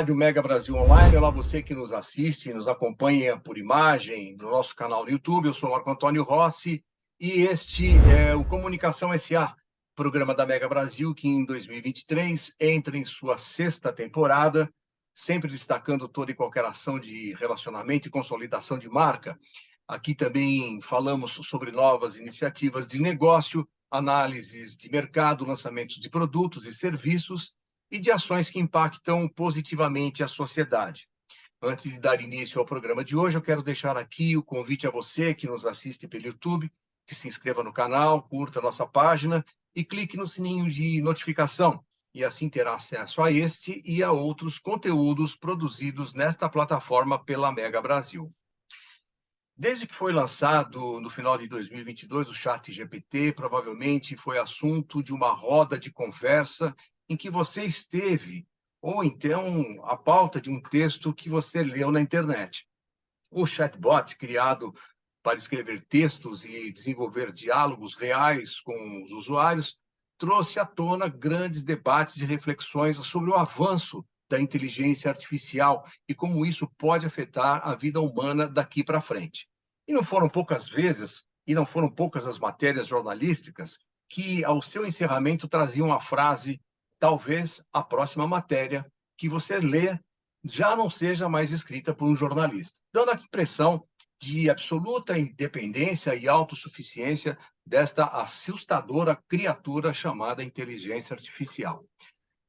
Rádio Mega Brasil Online. Olá, você que nos assiste, nos acompanha por imagem no nosso canal no YouTube. Eu sou o Marco Antônio Rossi e este é o Comunicação SA, programa da Mega Brasil que em 2023 entra em sua sexta temporada, sempre destacando toda e qualquer ação de relacionamento e consolidação de marca. Aqui também falamos sobre novas iniciativas de negócio, análises de mercado, lançamentos de produtos e serviços e de ações que impactam positivamente a sociedade. Antes de dar início ao programa de hoje, eu quero deixar aqui o convite a você que nos assiste pelo YouTube, que se inscreva no canal, curta a nossa página e clique no sininho de notificação, e assim terá acesso a este e a outros conteúdos produzidos nesta plataforma pela Mega Brasil. Desde que foi lançado no final de 2022 o ChatGPT, provavelmente foi assunto de uma roda de conversa em que você esteve, ou então a pauta de um texto que você leu na internet. O chatbot, criado para escrever textos e desenvolver diálogos reais com os usuários, trouxe à tona grandes debates e reflexões sobre o avanço da inteligência artificial e como isso pode afetar a vida humana daqui para frente. E não foram poucas vezes, e não foram poucas as matérias jornalísticas que, ao seu encerramento, traziam a frase: talvez a próxima matéria que você lê já não seja mais escrita por um jornalista, dando a impressão de absoluta independência e autossuficiência desta assustadora criatura chamada inteligência artificial.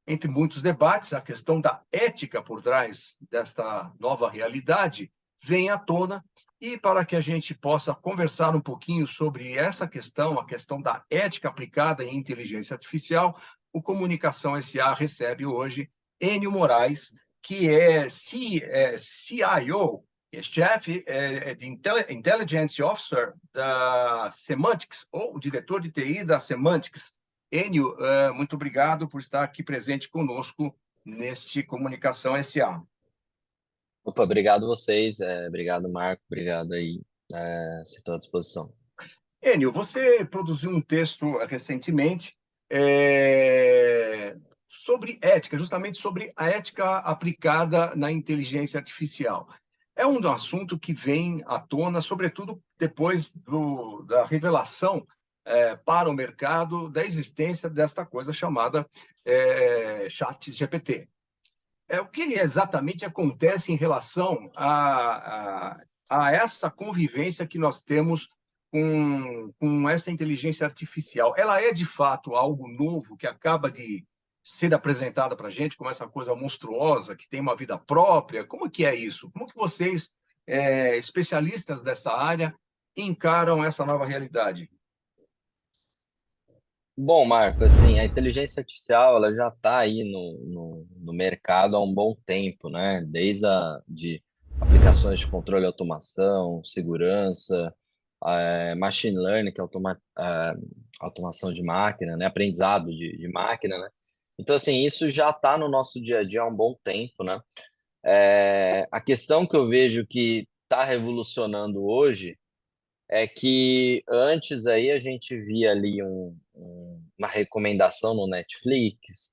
Entre muitos debates, a questão da ética por trás desta nova realidade vem à tona, e para que a gente possa conversar um pouquinho sobre essa questão, a questão da ética aplicada em inteligência artificial, o Comunicação SA recebe hoje Enio Moraes, que é CIO, chefe de Intelligence Officer da Semantics, ou diretor de TI da Semantics. Enio, muito obrigado por estar aqui presente conosco neste Comunicação SA. Opa, obrigado vocês, obrigado Marco, obrigado aí, estou à disposição. Enio, você produziu um texto recentemente sobre ética, justamente sobre a ética aplicada na inteligência artificial. É um assunto que vem à tona, sobretudo depois da revelação para o mercado da existência desta coisa chamada ChatGPT. O que exatamente acontece em relação a essa convivência que nós temos com essa inteligência artificial? Ela é, de fato, algo novo que acaba de ser apresentada para a gente como essa coisa monstruosa, que tem uma vida própria? Como que é isso? Como que vocês, especialistas dessa área, encaram essa nova realidade? Bom, Marco, assim, a inteligência artificial ela já está aí no mercado há um bom tempo, né? De aplicações de controle e automação, segurança, machine learning, que é automação de máquina, né? Aprendizado de máquina, né? Então, assim, isso já está no nosso dia a dia há um bom tempo, né? A questão que eu vejo que está revolucionando hoje é que antes aí a gente via ali uma recomendação no Netflix,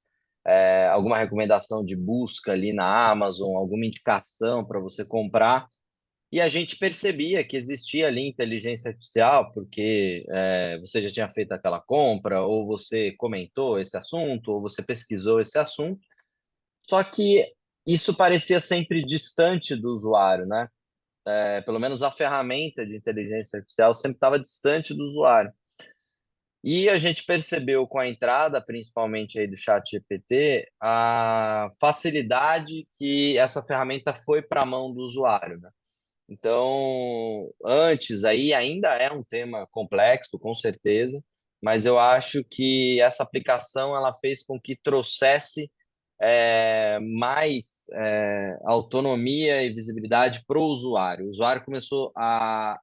alguma recomendação de busca ali na Amazon, alguma indicação para você comprar, e a gente percebia que existia ali inteligência artificial, porque você já tinha feito aquela compra, ou você comentou esse assunto, ou você pesquisou esse assunto, só que isso parecia sempre distante do usuário, né? Pelo menos a ferramenta de inteligência artificial sempre estava distante do usuário. E a gente percebeu com a entrada, principalmente aí do ChatGPT, a facilidade que essa ferramenta foi para a mão do usuário, né? Então, antes aí ainda é um tema complexo, com certeza, mas eu acho que essa aplicação ela fez com que trouxesse mais autonomia e visibilidade para o usuário. O usuário começou a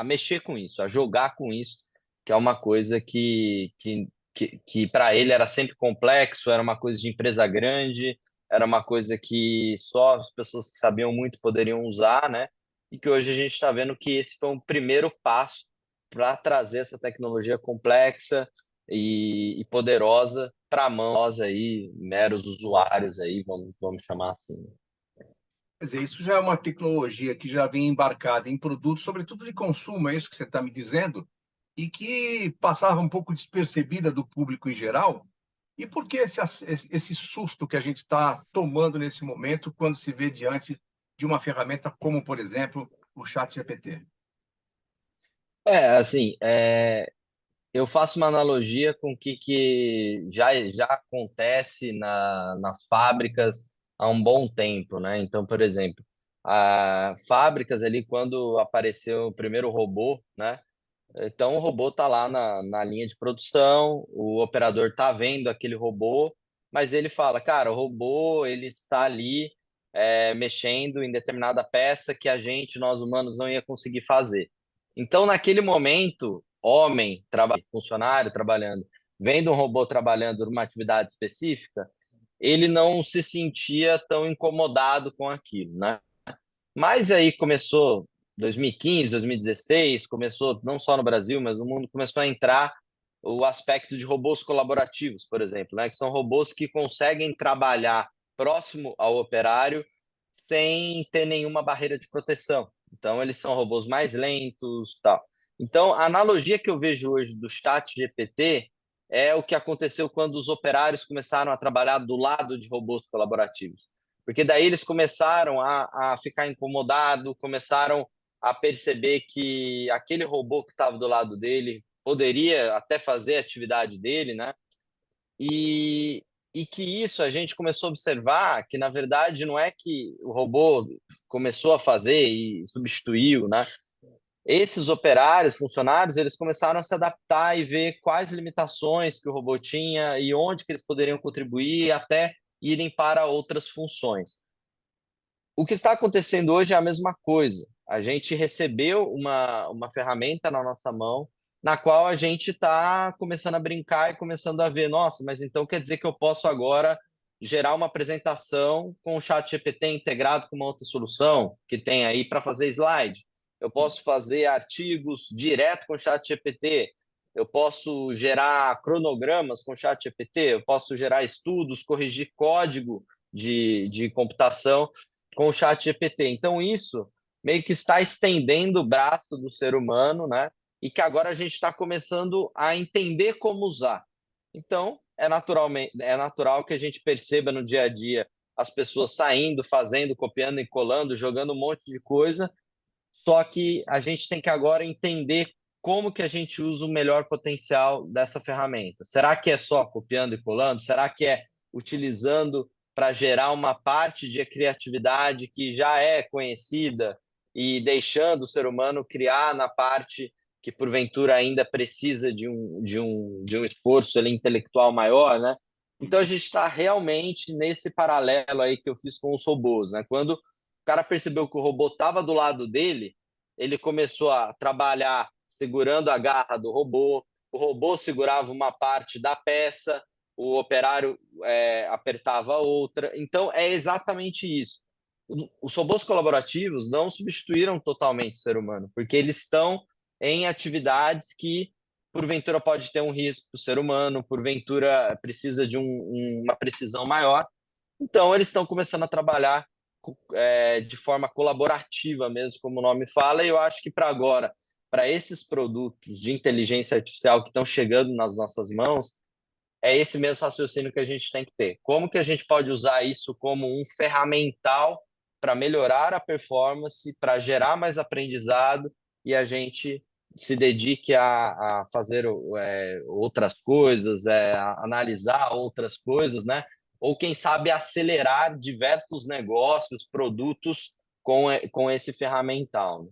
mexer com isso, a jogar com isso, que é uma coisa que para ele era sempre complexo, era uma coisa de empresa grande, era uma coisa que só as pessoas que sabiam muito poderiam usar, né? E que hoje a gente está vendo que esse foi um primeiro passo para trazer essa tecnologia complexa e poderosa para nós aí, meros usuários aí, vamos chamar assim. Quer dizer, isso já é uma tecnologia que já vem embarcada em produtos, sobretudo de consumo, é isso que você está me dizendo, e que passava um pouco despercebida do público em geral. E por que esse susto que a gente está tomando nesse momento quando se vê diante de uma ferramenta como, por exemplo, o ChatGPT? Assim, eu faço uma analogia com o que já acontece nas fábricas há um bom tempo, né? Então, por exemplo, fábricas ali, quando apareceu o primeiro robô, né? Então, o robô está lá na linha de produção, o operador está vendo aquele robô, mas ele fala, cara, o robô ele está ali mexendo em determinada peça que nós humanos, não ia conseguir fazer. Então, naquele momento, homem, funcionário trabalhando, vendo um robô trabalhando numa atividade específica, ele não se sentia tão incomodado com aquilo, né? Mas aí começou 2015, 2016, começou não só no Brasil, mas no mundo, começou a entrar o aspecto de robôs colaborativos, por exemplo, né? Que são robôs que conseguem trabalhar próximo ao operário sem ter nenhuma barreira de proteção. Então, eles são robôs mais lentos, tal. Então, a analogia que eu vejo hoje do chat GPT é o que aconteceu quando os operários começaram a trabalhar do lado de robôs colaborativos. Porque daí eles começaram a ficar incomodados, começaram a perceber que aquele robô que estava do lado dele poderia até fazer a atividade dele, né? E, e que isso a gente começou a observar que, na verdade, não é que o robô começou a fazer e substituiu, né? Esses operários, funcionários, eles começaram a se adaptar e ver quais limitações que o robô tinha e onde que eles poderiam contribuir até irem para outras funções. O que está acontecendo hoje é a mesma coisa. A gente recebeu uma ferramenta na nossa mão, na qual a gente está começando a brincar e começando a ver, nossa, mas então quer dizer que eu posso agora gerar uma apresentação com o chat GPT integrado com uma outra solução que tem aí para fazer slide. Eu posso fazer artigos direto com o chat GPT. Eu posso gerar cronogramas com o chat GPT. Eu posso gerar estudos, corrigir código de computação com o chat GPT. Então, isso meio que está estendendo o braço do ser humano, né? E que agora a gente está começando a entender como usar. Então, é natural que a gente perceba no dia a dia as pessoas saindo, fazendo, copiando e colando, jogando um monte de coisa, só que a gente tem que agora entender como que a gente usa o melhor potencial dessa ferramenta. Será que é só copiando e colando? Será que é utilizando para gerar uma parte de criatividade que já é conhecida e deixando o ser humano criar na parte que porventura ainda precisa de um esforço ali, intelectual maior, né? Então a gente está realmente nesse paralelo aí que eu fiz com os robôs, né? Quando cara percebeu que o robô estava do lado dele, ele começou a trabalhar segurando a garra do robô, o robô segurava uma parte da peça, o operário apertava a outra. Então, é exatamente isso. Os robôs colaborativos não substituíram totalmente o ser humano, porque eles estão em atividades que, porventura, pode ter um risco para o ser humano, porventura, precisa de uma precisão maior. Então, eles estão começando a trabalhar de forma colaborativa mesmo, como o nome fala, e eu acho que para agora, para esses produtos de inteligência artificial que estão chegando nas nossas mãos, é esse mesmo raciocínio que a gente tem que ter. Como que a gente pode usar isso como um ferramental para melhorar a performance, para gerar mais aprendizado e a gente se dedique a fazer outras coisas, a analisar outras coisas, né? Ou quem sabe acelerar diversos negócios, produtos com esse ferramental, né?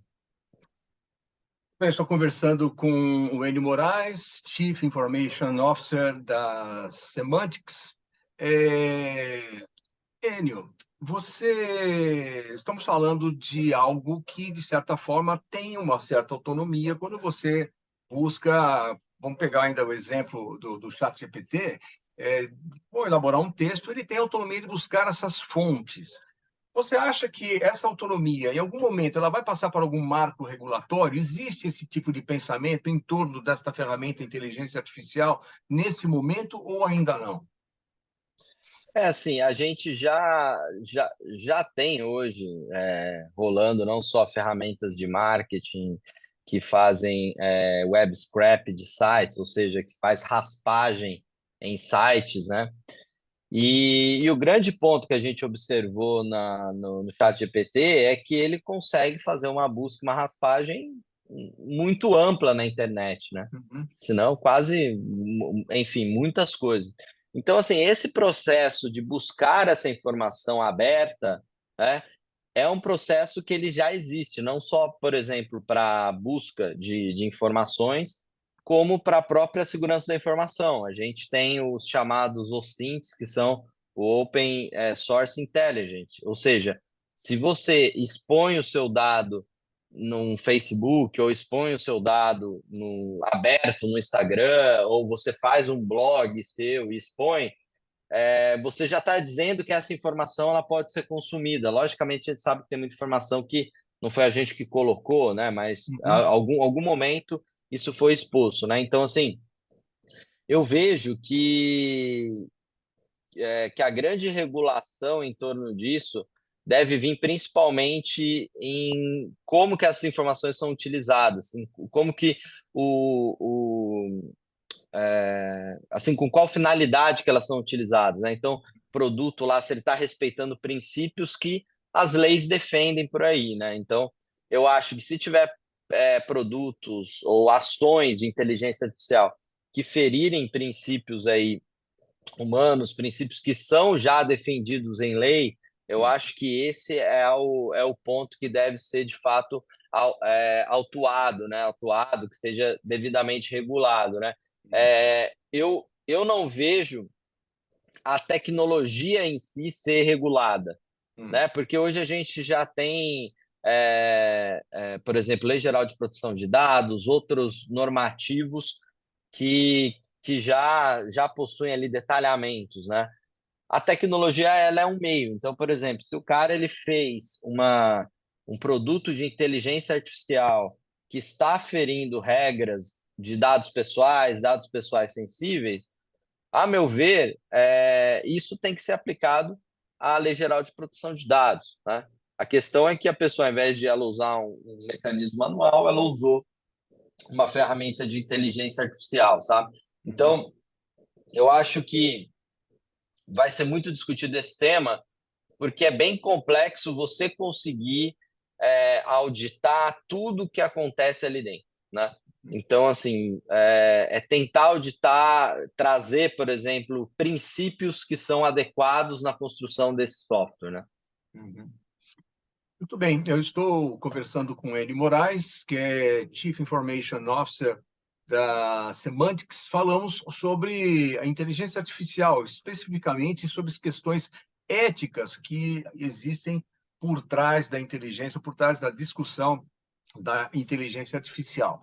Bem, estou conversando com o Enio Moraes, Chief Information Officer da Semantics. Enio, estamos falando de algo que, de certa forma, tem uma certa autonomia quando você busca, vamos pegar ainda o exemplo do ChatGPT, vou elaborar um texto, ele tem autonomia de buscar essas fontes. Você acha que essa autonomia, em algum momento, ela vai passar por algum marco regulatório? Existe esse tipo de pensamento em torno desta ferramenta de inteligência artificial nesse momento ou ainda não? Assim, a gente já tem hoje rolando não só ferramentas de marketing que fazem web scrap de sites, ou seja, que faz raspagem em sites, né? E o grande ponto que a gente observou no ChatGPT é que ele consegue fazer uma busca, uma raspagem muito ampla na internet, né? Uhum. Senão quase, enfim, muitas coisas. Então, assim, esse processo de buscar essa informação aberta, né, é um processo que ele já existe, não só, por exemplo, para busca de informações, como para a própria segurança da informação. A gente tem os chamados OSINTs, que são o Open Source Intelligence, ou seja, se você expõe o seu dado no Facebook ou expõe o seu dado aberto no Instagram, ou você faz um blog seu e expõe, você já está dizendo que essa informação ela pode ser consumida. Logicamente, a gente sabe que tem muita informação que não foi a gente que colocou, né? Mas Uhum. algum momento isso foi exposto, né? Então, assim, eu vejo que a grande regulação em torno disso deve vir principalmente em como que essas informações são utilizadas, em como que assim, com qual finalidade que elas são utilizadas, né? Então, produto lá, se ele está respeitando princípios que as leis defendem por aí, né? Então, eu acho que se tiver produtos ou ações de inteligência artificial que ferirem princípios aí humanos, princípios que são já defendidos em lei, eu acho que esse é o ponto que deve ser, de fato, autuado, né? Autuado, que esteja devidamente regulado, né? Eu não vejo a tecnologia em si ser regulada, Uhum. né? Porque hoje a gente já tem, por exemplo, Lei Geral de Proteção de Dados, outros normativos que já possuem ali detalhamentos, né? A tecnologia ela é um meio. Então, por exemplo, se o cara ele fez um produto de inteligência artificial que está ferindo regras de dados pessoais sensíveis, a meu ver, isso tem que ser aplicado à Lei Geral de Proteção de Dados, né? A questão é que a pessoa, ao invés de ela usar um mecanismo manual, ela usou uma ferramenta de inteligência artificial, sabe? Uhum. Então, eu acho que vai ser muito discutido esse tema, porque é bem complexo você conseguir auditar tudo que acontece ali dentro, né? Então, assim, tentar auditar, trazer, por exemplo, princípios que são adequados na construção desse software, né? Uhum. Muito bem, eu estou conversando com Eni Moraes, que é Chief Information Officer da Semantics. Falamos sobre a inteligência artificial, especificamente sobre as questões éticas que existem por trás da inteligência, por trás da discussão da inteligência artificial.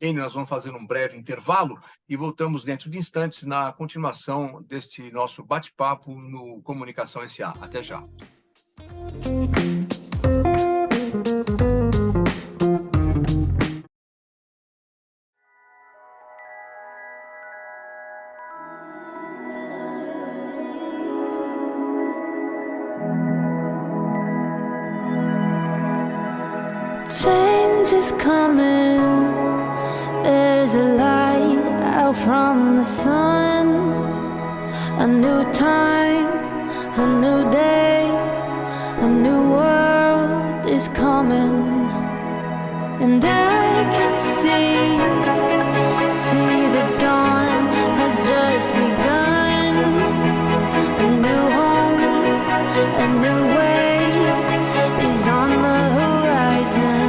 Eni, nós vamos fazer um breve intervalo e voltamos dentro de instantes na continuação deste nosso bate-papo no Comunicação SA. Até já. Change is coming. There's a light out from the sun. A new time, a new day, a new world is coming. And I can see the dawn has just begun. A new home, a new way is on the horizon.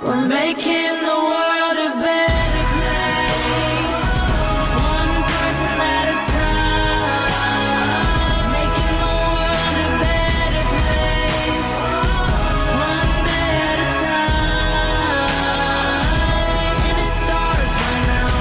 We're making the world a better place, one person at a time. Making the world a better place, one day at a time. And it starts right now.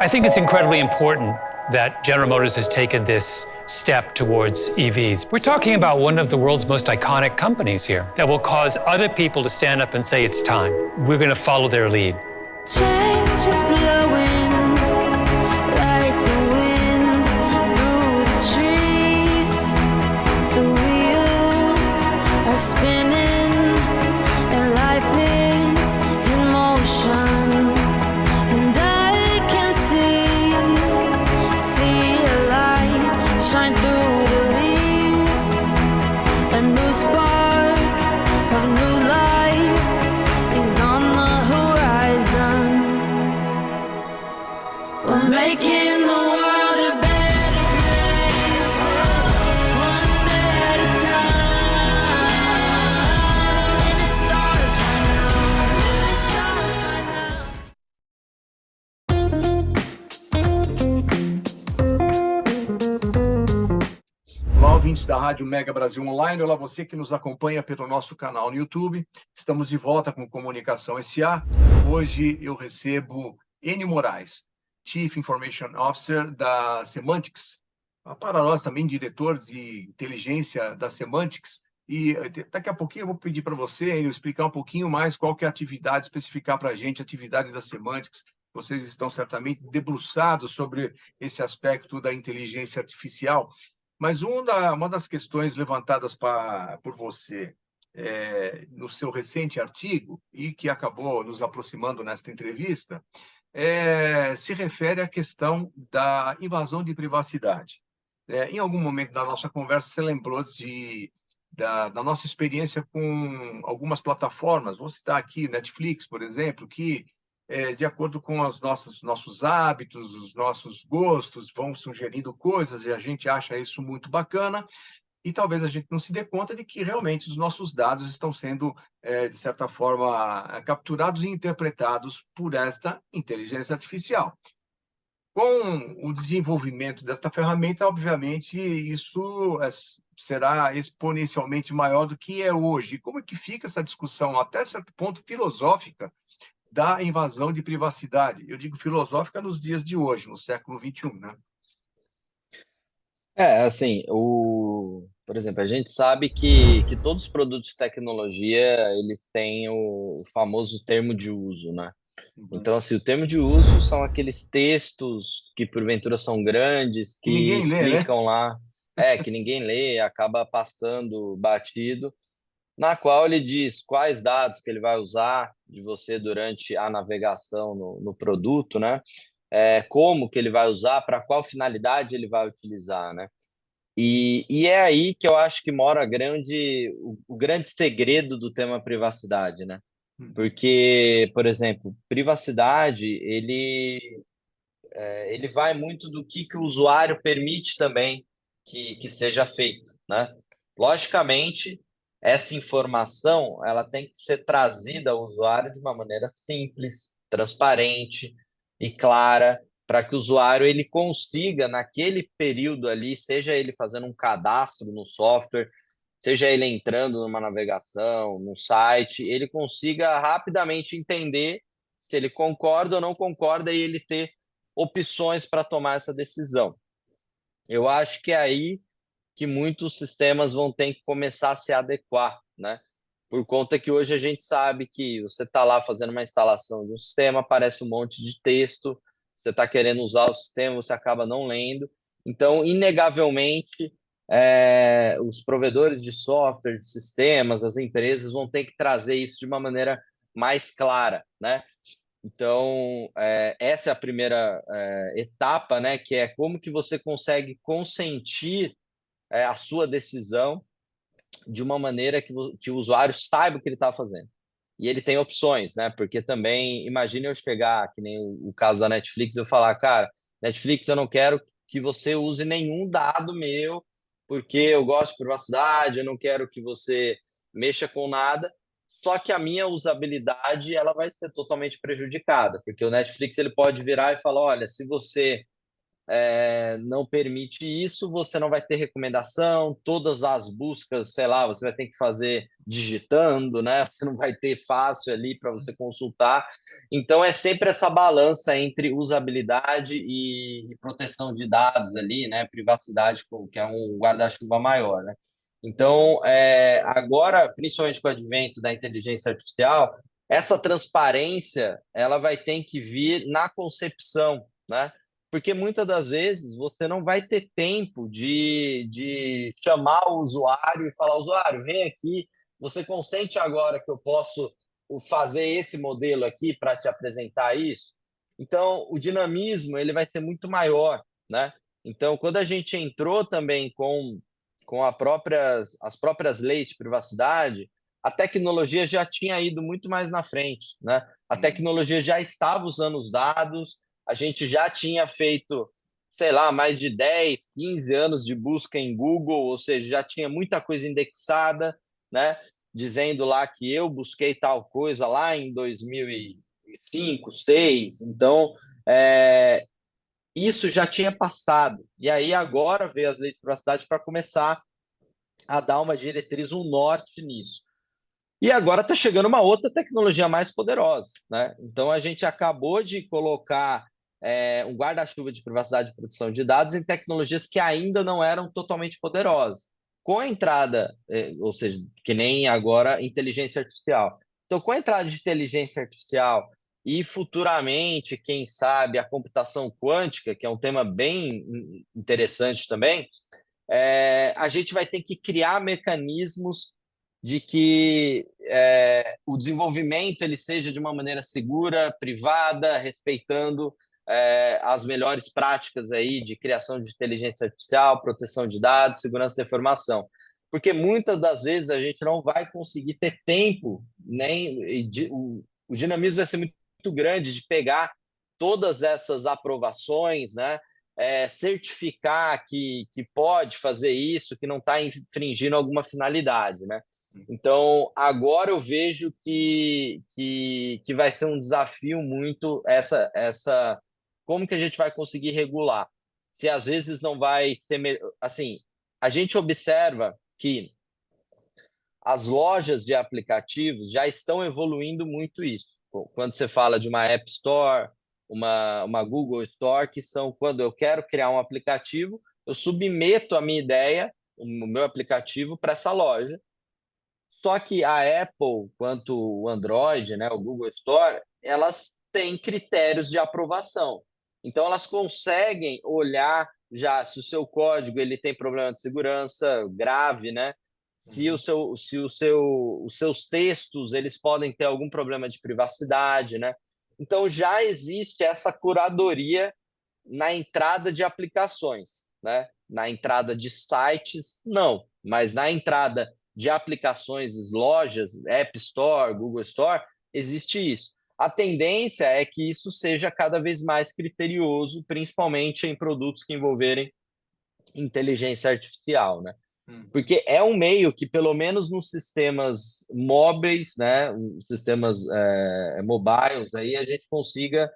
I think it's incredibly important that General Motors has taken this step towards EVs. We're talking about one of the world's most iconic companies here that will cause other people to stand up and say it's time. We're going to follow their lead. Change is blowing like the wind through the trees. The wheels are spinning and life is in motion. And I can see a light shine through the leaves. A new spark of new life is on the horizon. We're making the world a better place, one day at a time. And it starts right now. It starts right now. Olá, ouvintes da Rádio Mega Brasil Online. Olá, você que nos acompanha pelo nosso canal no YouTube. Estamos de volta com Comunicação SA. Hoje eu recebo Enio Moraes, Chief Information Officer da Semantics. Para nós também, diretor de inteligência da Semantics. E daqui a pouquinho eu vou pedir para você, Enio, explicar um pouquinho mais qual que é a atividade, especificar para a gente a atividade da Semantics. Vocês estão certamente debruçados sobre esse aspecto da inteligência artificial. Mas uma das questões levantadas por você no seu recente artigo, e que acabou nos aproximando nesta entrevista, se refere à questão da invasão de privacidade. Em algum momento da nossa conversa, você lembrou da nossa experiência com algumas plataformas. Vou citar aqui Netflix, por exemplo, que de acordo com os nossos hábitos, os nossos gostos, vão sugerindo coisas e a gente acha isso muito bacana e talvez a gente não se dê conta de que realmente os nossos dados estão sendo, de certa forma, capturados e interpretados por esta inteligência artificial. Com o desenvolvimento desta ferramenta, obviamente, isso será exponencialmente maior do que é hoje. Como é que fica essa discussão, até certo ponto filosófica, da invasão de privacidade? Eu digo filosófica nos dias de hoje, no século XXI, né? Assim, por exemplo, a gente sabe que todos os produtos de tecnologia, eles têm o famoso termo de uso, né? Então, assim, o termo de uso são aqueles textos que porventura são grandes, Que que ninguém lê, né? explicam lá, que ninguém lê, acaba passando batido, na qual ele diz quais dados que ele vai usar de você durante a navegação no produto, né? Como que ele vai usar, para qual finalidade ele vai utilizar, né? E é aí que eu acho que mora o grande segredo do tema privacidade, né? Porque, por exemplo, privacidade, ele vai muito do que o usuário permite também que seja feito, né? Logicamente, essa informação ela tem que ser trazida ao usuário de uma maneira simples, transparente e clara, para que o usuário ele consiga, naquele período ali, seja ele fazendo um cadastro no software, seja ele entrando numa navegação, num site, ele consiga rapidamente entender se ele concorda ou não concorda e ele ter opções para tomar essa decisão. Eu acho que é aí que muitos sistemas vão ter que começar a se adequar, né? Por conta que hoje a gente sabe que você está lá fazendo uma instalação de um sistema, aparece um monte de texto, você está querendo usar o sistema, você acaba não lendo. Então, inegavelmente, os provedores de software, de sistemas, as empresas vão ter que trazer isso de uma maneira mais clara, né? Então, essa é a primeira etapa, né? Que é como que você consegue consentir a sua decisão de uma maneira que o usuário saiba o que ele está fazendo. E ele tem opções, né? Porque também, imagine eu chegar, que nem o caso da Netflix, eu falar, cara, Netflix, eu não quero que você use nenhum dado meu, porque eu gosto de privacidade, eu não quero que você mexa com nada, só que a minha usabilidade ela vai ser totalmente prejudicada, porque o Netflix ele pode virar e falar, olha, se você não permite isso, você não vai ter recomendação, todas as buscas, sei lá, você vai ter que fazer digitando, né? Você não vai ter fácil ali para você consultar. Então é sempre essa balança entre usabilidade e proteção de dados ali, né? Privacidade, que é um guarda-chuva maior, né? Então, agora, principalmente com o advento da inteligência artificial, essa transparência ela vai ter que vir na concepção, né? Porque muitas das vezes você não vai ter tempo de chamar o usuário e falar, usuário, vem aqui, você consente agora que eu posso fazer esse modelo aqui para te apresentar isso? Então, o dinamismo ele vai ser muito maior, né? Então, quando a gente entrou também com as próprias leis de privacidade, a tecnologia já tinha ido muito mais na frente, né? A tecnologia já estava usando os dados, a gente já tinha feito, sei lá, mais de 10, 15 anos de busca em Google, ou seja, já tinha muita coisa indexada, né? Dizendo lá que eu busquei tal coisa lá em 2005, 2006. Então, isso já tinha passado. E aí agora veio as leis de privacidade para começar a dar uma diretriz, um norte nisso. E agora está chegando uma outra tecnologia mais poderosa, né? Então a gente acabou de colocar um guarda-chuva de privacidade e proteção de dados em tecnologias que ainda não eram totalmente poderosas. Com a entrada, ou seja, que nem agora inteligência artificial. Então, com a entrada de inteligência artificial e futuramente, quem sabe, a computação quântica, que é um tema bem interessante também, a gente vai ter que criar mecanismos de que o desenvolvimento ele seja de uma maneira segura, privada, respeitando as melhores práticas aí de criação de inteligência artificial, proteção de dados, segurança da informação. Porque muitas das vezes a gente não vai conseguir ter tempo, o dinamismo vai ser muito grande de pegar todas essas aprovações, né? Certificar que pode fazer isso, que não está infringindo alguma finalidade, né? Então, agora eu vejo que vai ser um desafio muito como que a gente vai conseguir regular? Se às vezes não vai ser... Assim, a gente observa que as lojas de aplicativos já estão evoluindo muito isso. Quando você fala de uma App Store, uma Google Store, que são quando eu quero criar um aplicativo, eu submeto a minha ideia, o meu aplicativo, para essa loja. Só que a Apple, quanto o Android, né, o Google Store, elas têm critérios de aprovação. Então, elas conseguem olhar já se o seu código ele tem problema de segurança grave, né? Se os seus textos eles podem ter algum problema de privacidade, né? Então, já existe essa curadoria na entrada de aplicações, né? Na entrada de sites, não, mas na entrada de aplicações, lojas, App Store, Google Store, existe isso. A tendência é que isso seja cada vez mais criterioso, principalmente em produtos que envolverem inteligência artificial, né? Porque é um meio que, pelo menos nos sistemas móveis, né, sistemas mobiles, aí a gente consiga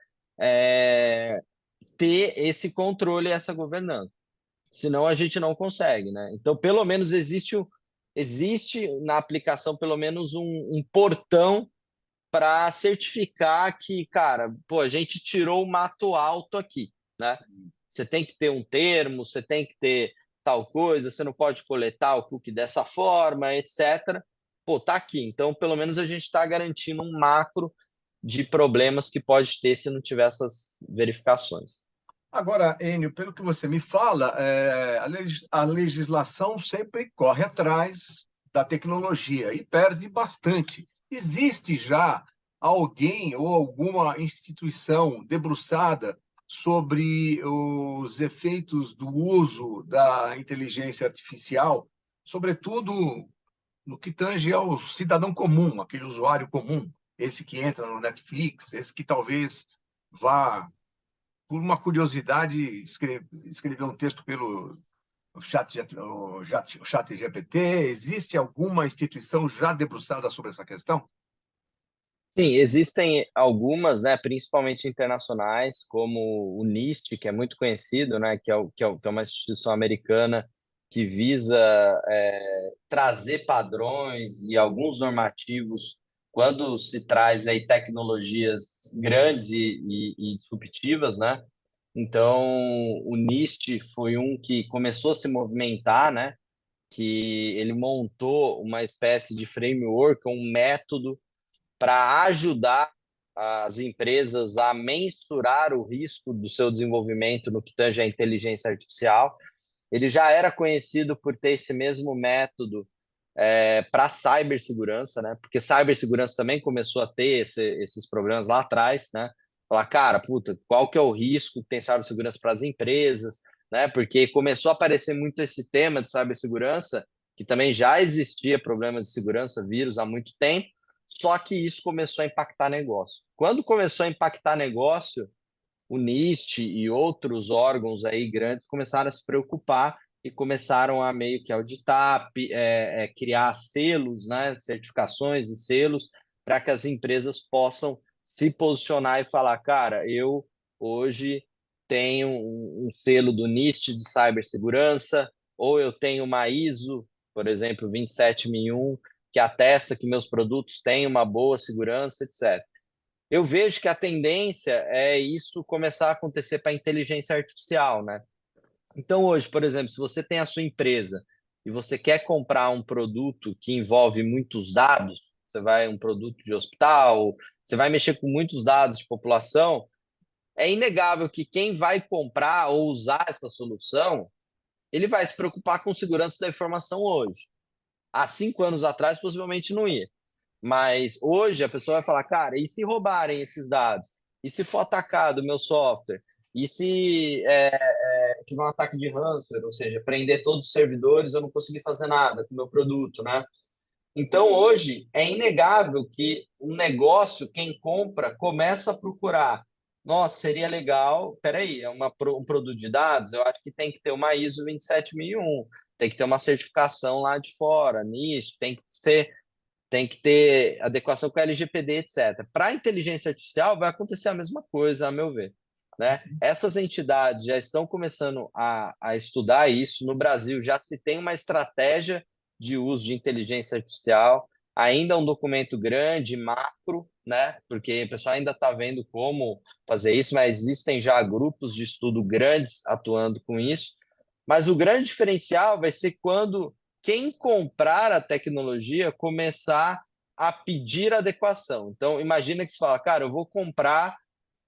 ter esse controle e essa governança. Senão a gente não consegue, né? Então, pelo menos existe na aplicação pelo menos um portão para certificar que, cara, pô, a gente tirou o mato alto aqui, né? Você tem que ter um termo, você tem que ter tal coisa, você não pode coletar o cookie dessa forma, etc. Pô, tá aqui. Então, pelo menos a gente está garantindo um macro de problemas que pode ter se não tiver essas verificações. Agora, Enio, pelo que você me fala, a legislação sempre corre atrás da tecnologia e perde bastante. Existe já alguém ou alguma instituição debruçada sobre os efeitos do uso da inteligência artificial, sobretudo no que tange ao cidadão comum, aquele usuário comum, esse que entra no Netflix, esse que talvez vá por uma curiosidade, escrever um texto pelo chat GPT. Existe alguma instituição já debruçada sobre essa questão? Sim, existem algumas, né, principalmente internacionais, como o NIST, que é muito conhecido, né, que é uma instituição americana que visa trazer padrões e alguns normativos quando se traz aí tecnologias grandes e disruptivas, né? Então, o NIST foi um que começou a se movimentar, né? Que ele montou uma espécie de framework, um método para ajudar as empresas a mensurar o risco do seu desenvolvimento no que tange à inteligência artificial. Ele já era conhecido por ter esse mesmo método para cibersegurança, né? Porque cibersegurança também começou a ter esses problemas lá atrás, né? Falar, cara, puta, qual que é o risco que tem cibersegurança para as empresas, né? Porque começou a aparecer muito esse tema de cibersegurança, que também já existia problemas de segurança, vírus há muito tempo, só que isso começou a impactar negócio. Quando começou a impactar negócio, o NIST e outros órgãos aí grandes começaram a se preocupar e começaram a meio que auditar, criar selos, né, certificações e selos para que as empresas possam se posicionar e falar, cara, eu hoje tenho um selo do NIST de cibersegurança, ou eu tenho uma ISO, por exemplo, 27001, que atesta que meus produtos têm uma boa segurança, etc. Eu vejo que a tendência é isso começar a acontecer para a inteligência artificial, né? Então, hoje, por exemplo, se você tem a sua empresa e você quer comprar um produto que envolve muitos dados, você vai um produto de hospital, você vai mexer com muitos dados de população, é inegável que quem vai comprar ou usar essa solução, ele vai se preocupar com segurança da informação hoje. Há 5 anos atrás, possivelmente não ia. Mas hoje a pessoa vai falar, cara, e se roubarem esses dados? E se for atacado o meu software? E se tiver um ataque de ransomware, ou seja, prender todos os servidores, eu não conseguir fazer nada com o meu produto, né? Então, hoje, é inegável que um negócio, quem compra, começa a procurar. Nossa, seria legal. Peraí, um produto de dados? Eu acho que tem que ter uma ISO 27001, tem que ter uma certificação lá de fora, nisso, tem que ter adequação com a LGPD, etc. Para a inteligência artificial, vai acontecer a mesma coisa, a meu ver. Né? Essas entidades já estão começando a estudar isso. No Brasil, já se tem uma estratégia de uso de inteligência artificial, ainda é um documento grande, macro, né? Porque o pessoal ainda está vendo como fazer isso, mas existem já grupos de estudo grandes atuando com isso. Mas o grande diferencial vai ser quando quem comprar a tecnologia começar a pedir adequação. Então, imagina que você fala, cara, eu vou comprar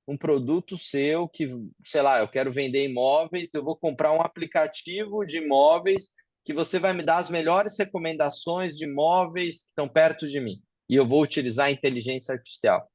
um produto seu que, sei lá, eu quero vender imóveis, eu vou comprar um aplicativo de imóveis que você vai me dar as melhores recomendações de imóveis que estão perto de mim. E eu vou utilizar a inteligência artificial.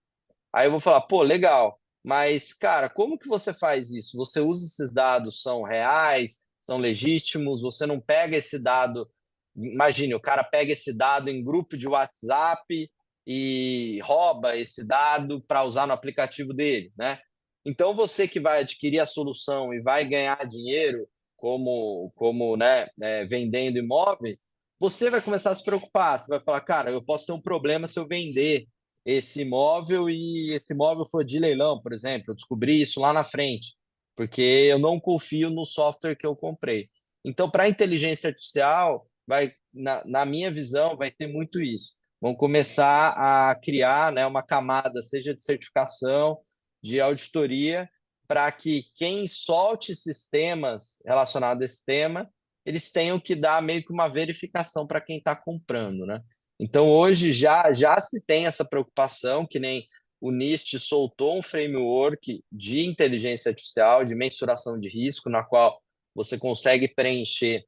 Aí eu vou falar, pô, legal, mas, cara, como que você faz isso? Você usa esses dados, são reais, são legítimos, você não pega esse dado. Imagine, o cara pega esse dado em grupo de WhatsApp e rouba esse dado para usar no aplicativo dele, né? Então, você que vai adquirir a solução e vai ganhar dinheiro como né, vendendo imóveis, você vai começar a se preocupar. Você vai falar, cara, eu posso ter um problema se eu vender esse imóvel e esse imóvel for de leilão, por exemplo. Eu descobri isso lá na frente, porque eu não confio no software que eu comprei. Então, para a inteligência artificial, na minha visão, vai ter muito isso. Vão começar a criar, né, uma camada, seja de certificação, de auditoria, para que quem solte sistemas relacionados a esse tema, eles tenham que dar meio que uma verificação para quem está comprando, né? Então, hoje já se tem essa preocupação, que nem o NIST soltou um framework de inteligência artificial, de mensuração de risco, na qual você consegue preencher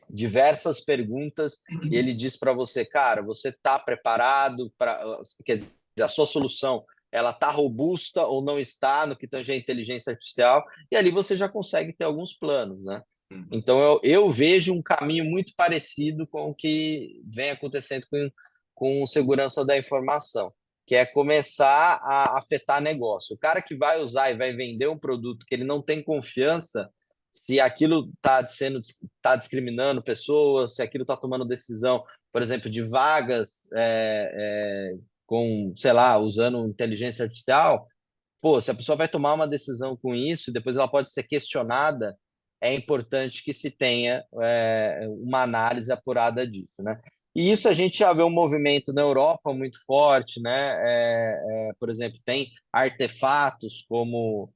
diversas perguntas e ele diz para você, cara, você está preparado para, quer dizer, a sua solução, ela está robusta ou não está no que tange a inteligência artificial, e ali você já consegue ter alguns planos, né? Então, eu vejo um caminho muito parecido com o que vem acontecendo com segurança da informação, que é começar a afetar negócio. O cara que vai usar e vai vender um produto que ele não tem confiança, se aquilo está discriminando pessoas, se aquilo está tomando decisão, por exemplo, de vagas com, sei lá, usando inteligência artificial, pô, se a pessoa vai tomar uma decisão com isso, depois ela pode ser questionada, é importante que se tenha uma análise apurada disso, né? E isso a gente já vê um movimento na Europa muito forte, né? Por exemplo, tem artefatos como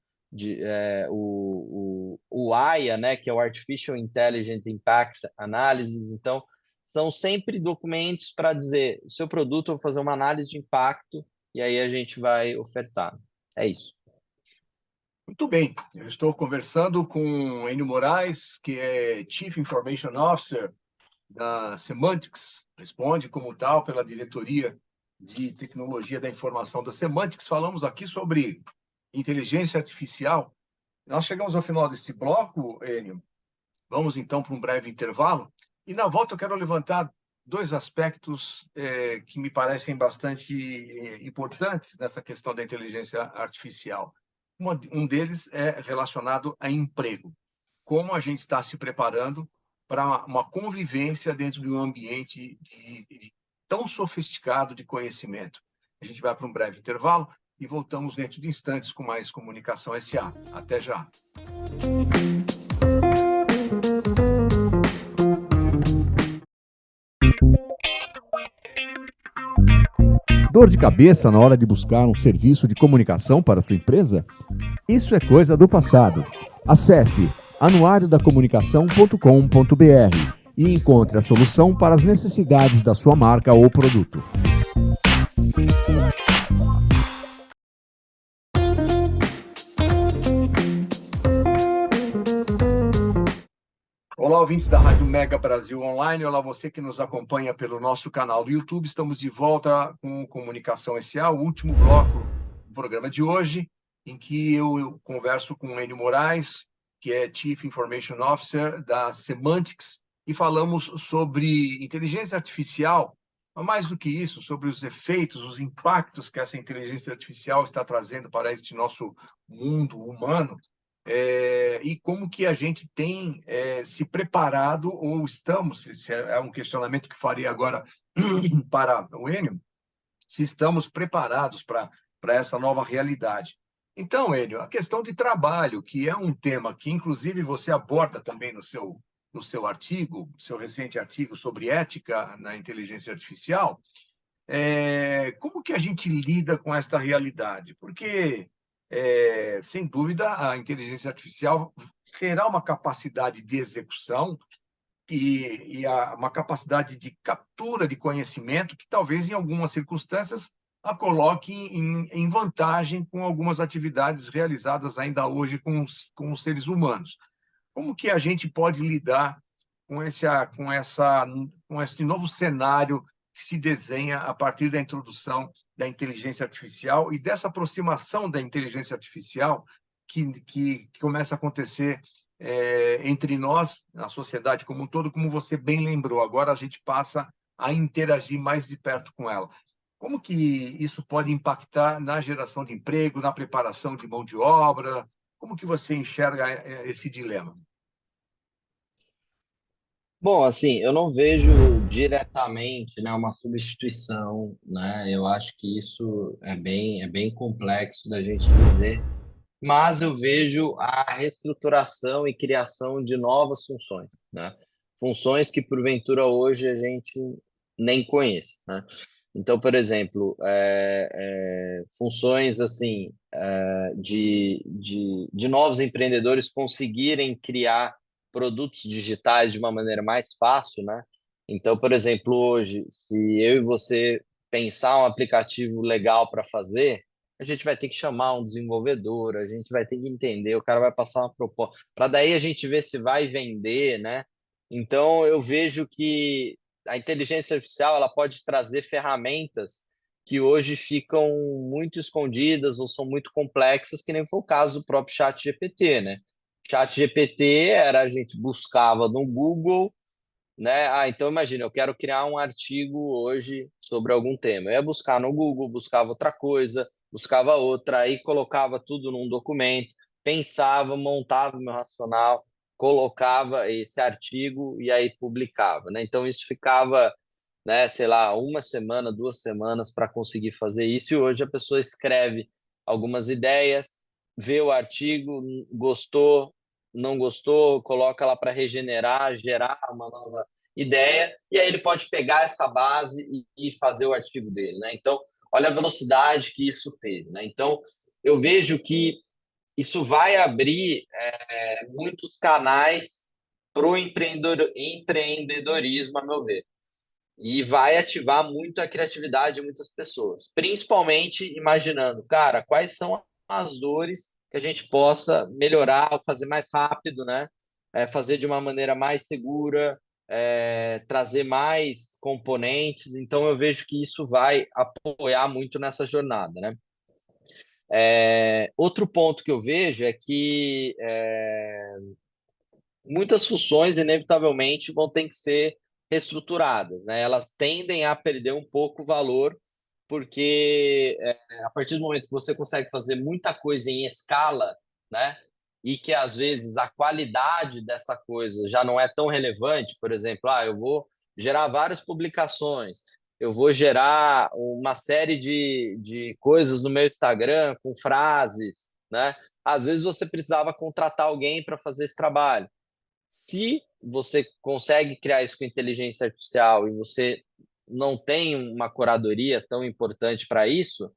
o AIA, né? Que é o Artificial Intelligent Impact Analysis. Então, são sempre documentos para dizer, o seu produto, eu vou fazer uma análise de impacto e aí a gente vai ofertar. É isso. Muito bem, eu estou conversando com Enio Moraes, que é Chief Information Officer da Semantics, responde como tal pela diretoria de tecnologia da informação da Semantics. Falamos aqui sobre inteligência artificial. Nós chegamos ao final desse bloco, Enio. Vamos então para um breve intervalo. E na volta eu quero levantar dois aspectos que me parecem bastante importantes nessa questão da inteligência artificial. Um deles é relacionado a emprego. Como a gente está se preparando para uma convivência dentro de um ambiente tão sofisticado de conhecimento. A gente vai para um breve intervalo e voltamos dentro de instantes com mais Comunicação SA. Até já. Dor de cabeça na hora de buscar um serviço de comunicação para sua empresa? Isso é coisa do passado. Acesse anuariodacomunicação.com.br e encontre a solução para as necessidades da sua marca ou produto. Olá, ouvintes da Rádio Mega Brasil Online. Olá, você que nos acompanha pelo nosso canal do YouTube. Estamos de volta com Comunicação SA, o último bloco do programa de hoje, em que eu converso com o Enio Moraes, que é Chief Information Officer da Semantics, e falamos sobre inteligência artificial, mas mais do que isso, sobre os efeitos, os impactos que essa inteligência artificial está trazendo para este nosso mundo humano. E como que a gente tem se preparado, ou estamos, se é um questionamento que faria agora para o Enio, se estamos preparados para essa nova realidade. Então, Enio, a questão de trabalho, que é um tema que, inclusive, você aborda também no seu artigo, seu recente artigo sobre ética na inteligência artificial, como que a gente lida com esta realidade? Porque sem dúvida, a inteligência artificial terá uma capacidade de execução e uma capacidade de captura de conhecimento que talvez, em algumas circunstâncias, a coloque em vantagem com algumas atividades realizadas ainda hoje com os seres humanos. Como que a gente pode lidar com esse novo cenário que se desenha a partir da introdução da inteligência artificial e dessa aproximação da inteligência artificial que começa a acontecer entre nós, na sociedade como um todo, como você bem lembrou. Agora a gente passa a interagir mais de perto com ela. Como que isso pode impactar na geração de emprego, na preparação de mão de obra? Como que você enxerga esse dilema? Bom, assim, eu não vejo diretamente, né, uma substituição, né? Eu acho que isso é bem complexo da gente dizer, mas eu vejo a reestruturação e criação de novas funções, né? Funções que porventura hoje a gente nem conhece, né? Então, por exemplo, funções assim de novos empreendedores conseguirem criar produtos digitais de uma maneira mais fácil, né? Então, por exemplo, hoje, se eu e você pensar um aplicativo legal para fazer, a gente vai ter que chamar um desenvolvedor, a gente vai ter que entender, o cara vai passar uma proposta, para daí a gente ver se vai vender, né? Então, eu vejo que a inteligência artificial ela pode trazer ferramentas que hoje ficam muito escondidas ou são muito complexas, que nem foi o caso do próprio chat GPT, né? Chat GPT era a gente buscava no Google, né? Então imagina, eu quero criar um artigo hoje sobre algum tema. Eu ia buscar no Google, buscava outra coisa, buscava outra, aí colocava tudo num documento, pensava, montava o meu racional, colocava esse artigo e aí publicava, né? Então isso ficava né, sei lá, uma semana, 2 semanas para conseguir fazer isso, e hoje a pessoa escreve algumas ideias, vê o artigo, gostou, não gostou, coloca lá para regenerar, gerar uma nova ideia, e aí ele pode pegar essa base e fazer o artigo dele, né? Então, olha a velocidade que isso teve, né? Então, eu vejo que isso vai abrir muitos canais para o empreendedorismo, a meu ver, e vai ativar muito a criatividade de muitas pessoas, principalmente imaginando, cara, quais são as dores que a gente possa melhorar, fazer mais rápido, né? Fazer de uma maneira mais segura, trazer mais componentes. Então, eu vejo que isso vai apoiar muito nessa jornada, né? Outro ponto que eu vejo é que muitas funções, inevitavelmente, vão ter que ser reestruturadas, né? Elas tendem a perder um pouco o valor, porque a partir do momento que você consegue fazer muita coisa em escala, né? E que às vezes a qualidade dessa coisa já não é tão relevante, por exemplo, eu vou gerar várias publicações, eu vou gerar uma série de coisas no meu Instagram com frases, né? Às vezes você precisava contratar alguém para fazer esse trabalho. Se você consegue criar isso com inteligência artificial e você não tem uma curadoria tão importante para isso,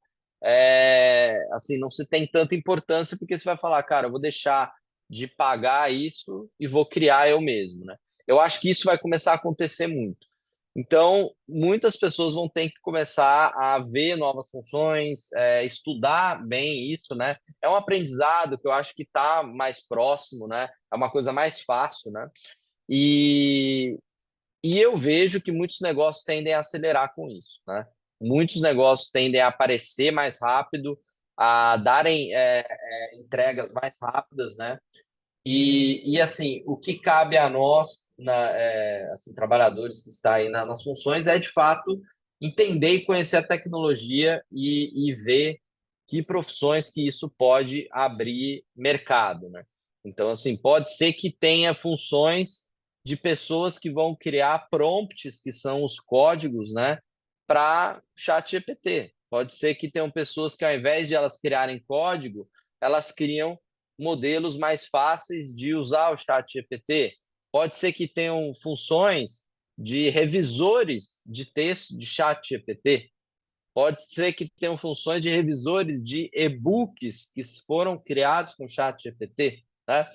assim, não se tem tanta importância, porque você vai falar, cara, eu vou deixar de pagar isso e vou criar eu mesmo, né? Eu acho que isso vai começar a acontecer muito. Então, muitas pessoas vão ter que começar a ver novas funções, estudar bem isso, né? É um aprendizado que eu acho que está mais próximo, né? É uma coisa mais fácil, né? E, e eu vejo que muitos negócios tendem a acelerar com isso, né? Muitos negócios tendem a aparecer mais rápido, a darem entregas mais rápidas, né? E assim, o que cabe a nós, assim, trabalhadores que estão aí nas funções, é de fato entender e conhecer a tecnologia e ver que profissões que isso pode abrir mercado, né? Então, assim, pode ser que tenha funções de pessoas que vão criar prompts, que são os códigos, né, para ChatGPT. Pode ser que tenham pessoas que, ao invés de elas criarem código, elas criam modelos mais fáceis de usar o ChatGPT. Pode ser que tenham funções de revisores de texto de ChatGPT. Pode ser que tenham funções de revisores de e-books que foram criados com ChatGPT, né?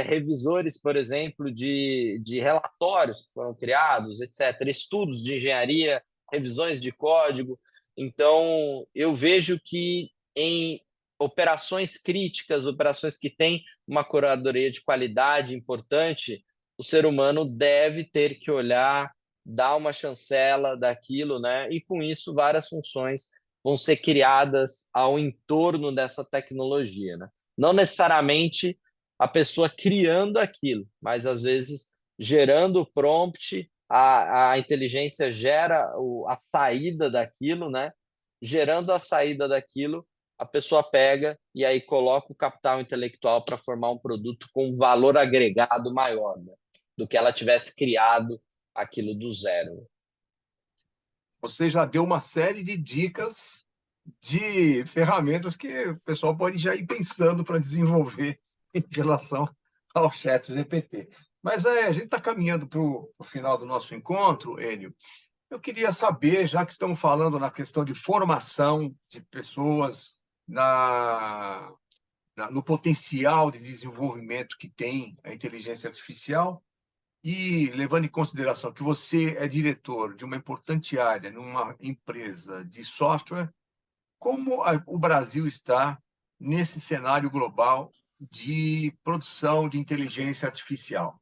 Revisores, por exemplo, de relatórios que foram criados, etc. Estudos de engenharia, revisões de código. Então, eu vejo que em operações críticas, operações que têm uma curadoria de qualidade importante, o ser humano deve ter que olhar, dar uma chancela daquilo, né? E com isso várias funções vão ser criadas ao entorno dessa tecnologia, né? Não necessariamente a pessoa criando aquilo, mas às vezes gerando o prompt, a inteligência gera a saída daquilo, né? Gerando a saída daquilo, a pessoa pega e aí coloca o capital intelectual para formar um produto com valor agregado maior, né? Do que ela tivesse criado aquilo do zero. Você já deu uma série de dicas de ferramentas que o pessoal pode já ir pensando para desenvolver em relação ao chat GPT. Mas a gente está caminhando para o final do nosso encontro, Enio. Eu queria saber, já que estamos falando na questão de formação de pessoas no potencial de desenvolvimento que tem a inteligência artificial, e levando em consideração que você é diretor de uma importante área numa empresa de software, como o Brasil está nesse cenário global de produção de inteligência artificial?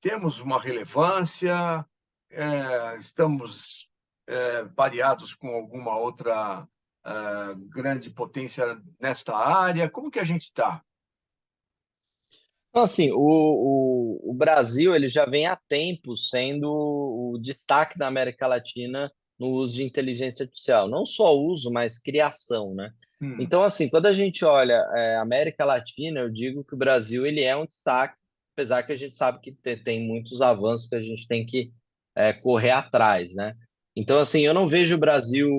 Temos uma relevância? Estamos pareados com alguma outra grande potência nesta área? Como que a gente está? Então, assim, o Brasil ele já vem há tempo sendo o destaque da América Latina no uso de inteligência artificial. Não só uso, mas criação, né? Então, assim, quando a gente olha América Latina, eu digo que o Brasil ele é um destaque, apesar que a gente sabe que tem muitos avanços que a gente tem que correr atrás, né? Então, assim, eu não vejo o Brasil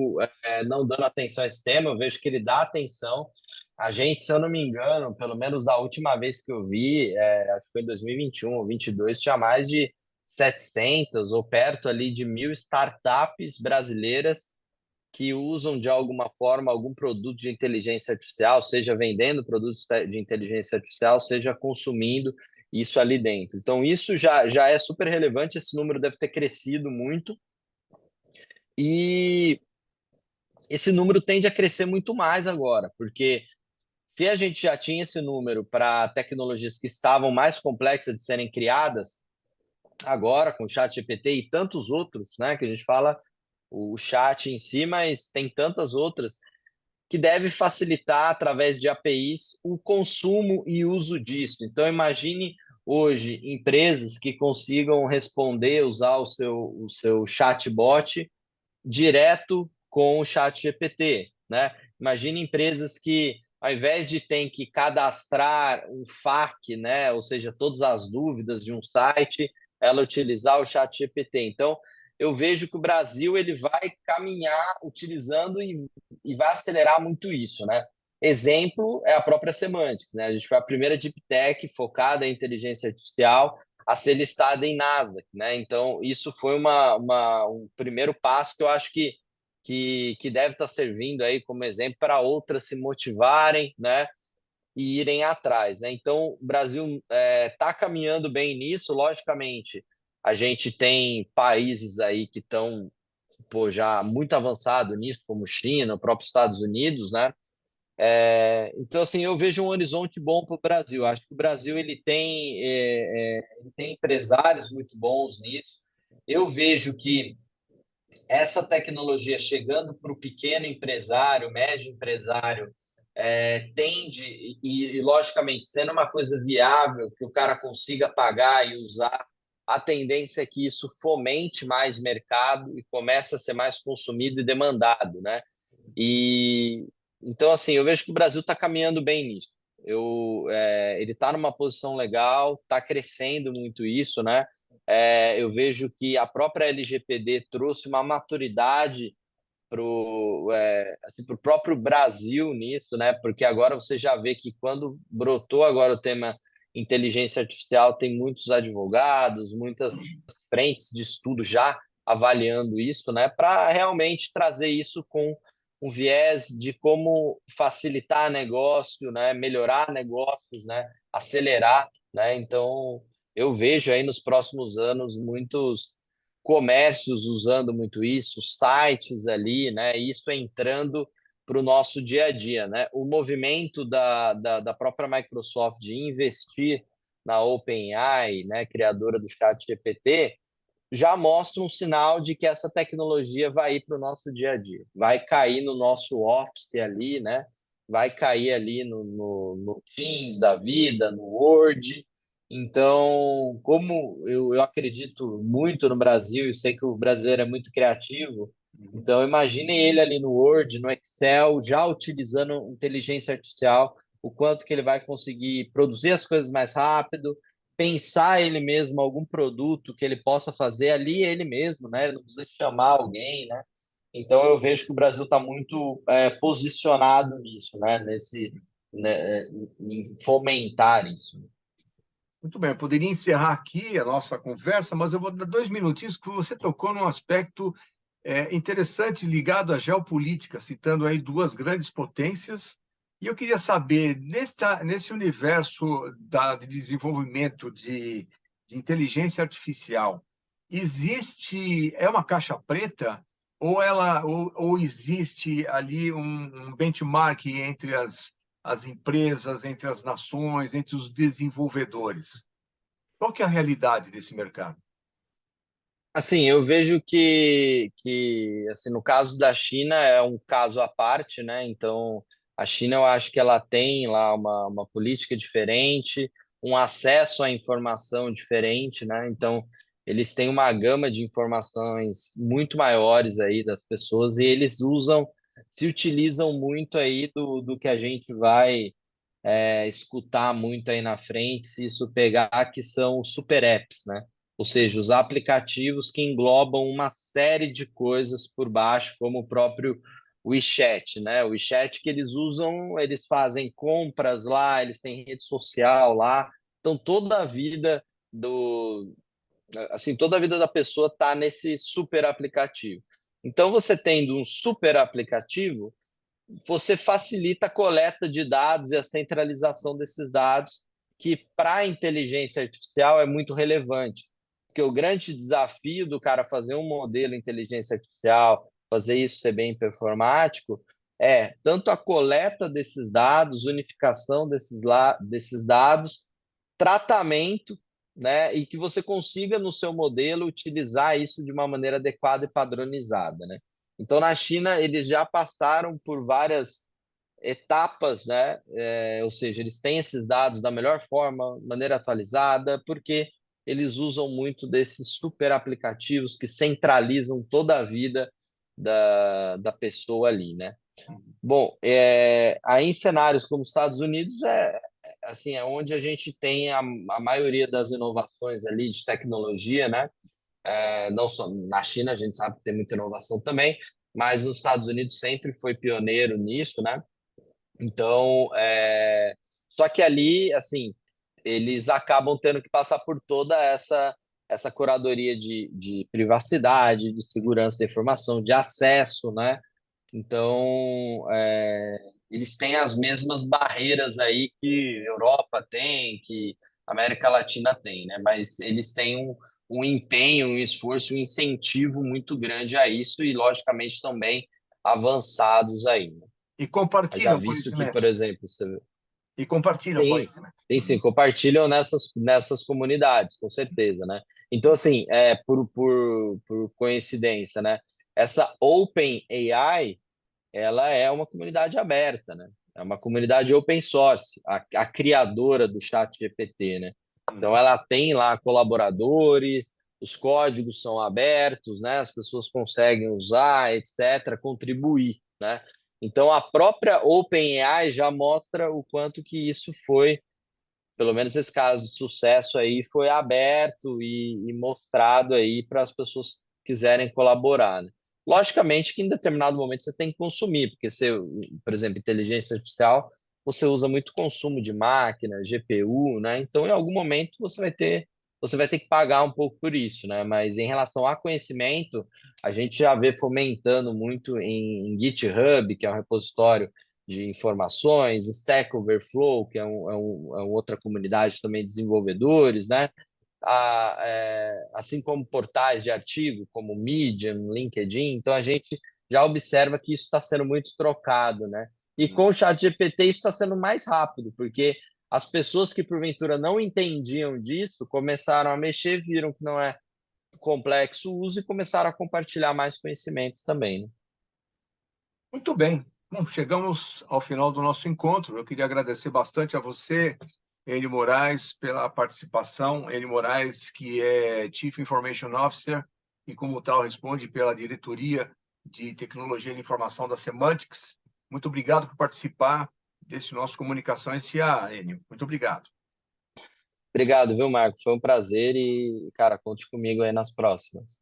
não dando atenção a esse tema, eu vejo que ele dá atenção. A gente, se eu não me engano, pelo menos da última vez que eu vi, acho que foi em 2021 ou 2022, tinha mais de 700 ou perto ali de 1.000 startups brasileiras que usam de alguma forma algum produto de inteligência artificial, seja vendendo produtos de inteligência artificial, seja consumindo isso ali dentro. Então, isso já é super relevante, esse número deve ter crescido muito, e esse número tende a crescer muito mais agora, porque se a gente já tinha esse número para tecnologias que estavam mais complexas de serem criadas, agora com o ChatGPT e tantos outros, né, que a gente fala o chat em si, mas tem tantas outras que deve facilitar através de APIs o consumo e uso disso. Então imagine hoje empresas que consigam responder, usar o seu chatbot direto com o chat GPT, né? Imagine empresas que, ao invés de ter que cadastrar um FAQ, né, ou seja, todas as dúvidas de um site, ela utilizar o chat GPT. Então, eu vejo que o Brasil ele vai caminhar utilizando e vai acelerar muito isso, né? Exemplo é a própria Semantics, né? A gente foi a primeira deep tech focada em inteligência artificial a ser listada em Nasdaq, né? Então, isso foi um primeiro passo que eu acho que deve estar servindo aí como exemplo para outras se motivarem, né? E irem atrás, né? Então, o Brasil está caminhando bem nisso, logicamente. A gente tem países aí que estão já muito avançado nisso, como China, o próprio Estados Unidos, né? Então, assim, eu vejo um horizonte bom para o Brasil. Acho que o Brasil ele tem empresários muito bons nisso. Eu vejo que essa tecnologia chegando para o pequeno empresário, médio empresário, tende, logicamente, sendo uma coisa viável, que o cara consiga pagar e usar, a tendência é que isso fomente mais mercado e comece a ser mais consumido e demandado, né? E então, assim, eu vejo que o Brasil está caminhando bem nisso. Ele está numa posição legal, está crescendo muito isso, né? Eu vejo que a própria LGPD trouxe uma maturidade para o assim, pro próprio Brasil nisso, né? Porque agora você já vê que quando brotou agora o tema inteligência artificial, tem muitos advogados, muitas frentes de estudo já avaliando isso, né? Para realmente trazer isso com um viés de como facilitar negócio, né? Melhorar negócios, né? Acelerar, né? Então, eu vejo aí nos próximos anos muitos comércios usando muito isso, sites ali, né? Isso entrando para o nosso dia a dia, né? O movimento da própria Microsoft de investir na OpenAI, né, criadora do ChatGPT, já mostra um sinal de que essa tecnologia vai ir para o nosso dia a dia, vai cair no nosso Office ali, né? Vai cair ali no Teams da vida, no Word. Então, como eu acredito muito no Brasil e sei que o brasileiro é muito criativo, então imagine ele ali no Word, no Excel, já utilizando inteligência artificial, o quanto que ele vai conseguir produzir as coisas mais rápido, pensar ele mesmo algum produto que ele possa fazer ali ele mesmo, né? Ele não precisa chamar alguém, né? Então eu vejo que o Brasil está muito posicionado nisso, né? Em fomentar isso. Muito bem, eu poderia encerrar aqui a nossa conversa, mas eu vou dar 2 minutinhos, que você tocou num aspecto interessante ligado à geopolítica, citando aí duas grandes potências. E eu queria saber, nesse universo de desenvolvimento de inteligência artificial, é uma caixa preta ou existe ali um benchmark entre as empresas, entre as nações, entre os desenvolvedores? Qual que é a realidade desse mercado? Assim, eu vejo que assim, no caso da China é um caso à parte, né? Então, a China eu acho que ela tem lá uma política diferente, um acesso à informação diferente, né? Então, eles têm uma gama de informações muito maiores aí das pessoas e eles se utilizam muito aí do que a gente vai escutar muito aí na frente, se isso pegar, que são super apps, né? ou seja, os aplicativos que englobam uma série de coisas por baixo, como o próprio WeChat, né? O WeChat que eles usam, eles fazem compras lá, eles têm rede social lá, então toda a vida do, assim, toda a vida da pessoa está nesse super aplicativo. Então, você tendo um super aplicativo, você facilita a coleta de dados e a centralização desses dados, que para a inteligência artificial é muito relevante. Porque o grande desafio do cara fazer um modelo de inteligência artificial, fazer isso ser bem performático, é tanto a coleta desses dados, unificação desses dados, tratamento, né, e que você consiga no seu modelo utilizar isso de uma maneira adequada e padronizada, né? Então, na China, eles já passaram por várias etapas, né? Ou seja, eles têm esses dados da melhor forma, maneira atualizada, porque eles usam muito desses super aplicativos que centralizam toda a vida da pessoa ali, né? Bom, aí em cenários como os Estados Unidos assim, é onde a gente tem a maioria das inovações ali de tecnologia, né? Não só na China, a gente sabe que tem muita inovação também, mas nos Estados Unidos sempre foi pioneiro nisso, né? Então, só que ali, assim, eles acabam tendo que passar por toda essa curadoria de privacidade, de segurança da informação, de acesso, né? Então, eles têm as mesmas barreiras aí que Europa tem, que América Latina tem, né? Mas eles têm um empenho, um esforço, um incentivo muito grande a isso e, logicamente, também avançados aí, né? E Já compartilham visto que, por conhecimento. exemplo, E compartilham tem, conhecimento. sim, compartilham nessas comunidades, com certeza, né? Então, assim, por coincidência, né? Essa Open AI, ela é uma comunidade aberta, né? É uma comunidade open source, a criadora do chat GPT, né? Então, ela tem lá colaboradores, os códigos são abertos, né? As pessoas conseguem usar, etc., contribuir, né? Então, a própria OpenAI já mostra o quanto que isso foi, pelo menos esse caso de sucesso aí, foi aberto e mostrado aí para as pessoas que quiserem colaborar, né? Logicamente que em determinado momento você tem que consumir, porque você, por exemplo, inteligência artificial, você usa muito consumo de máquina, GPU, né? Então, em algum momento você vai ter que pagar um pouco por isso, né? Mas em relação a conhecimento, a gente já vê fomentando muito em GitHub, que é um repositório de informações, Stack Overflow, que é uma outra comunidade também de desenvolvedores, né? Assim como portais de artigo, como Medium, LinkedIn. Então, a gente já observa que isso está sendo muito trocado, né? E com o ChatGPT isso está sendo mais rápido, porque as pessoas que porventura não entendiam disso começaram a mexer, viram que não é complexo o uso e começaram a compartilhar mais conhecimento também, né? Muito bem. Bom, chegamos ao final do nosso encontro. Eu queria agradecer bastante a você, Enio Moraes, pela participação. Enio Moraes, que é Chief Information Officer e, como tal, responde pela diretoria de tecnologia de informação da Semantics. Muito obrigado por participar desse nosso Comunicação SA, Enio. Muito obrigado. Obrigado, viu, Marco? Foi um prazer e, cara, conte comigo aí nas próximas.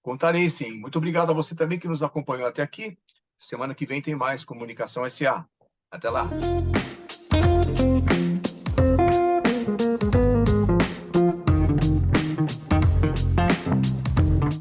Contarei, sim. Muito obrigado a você também que nos acompanhou até aqui. Semana que vem tem mais Comunicação SA. Até lá.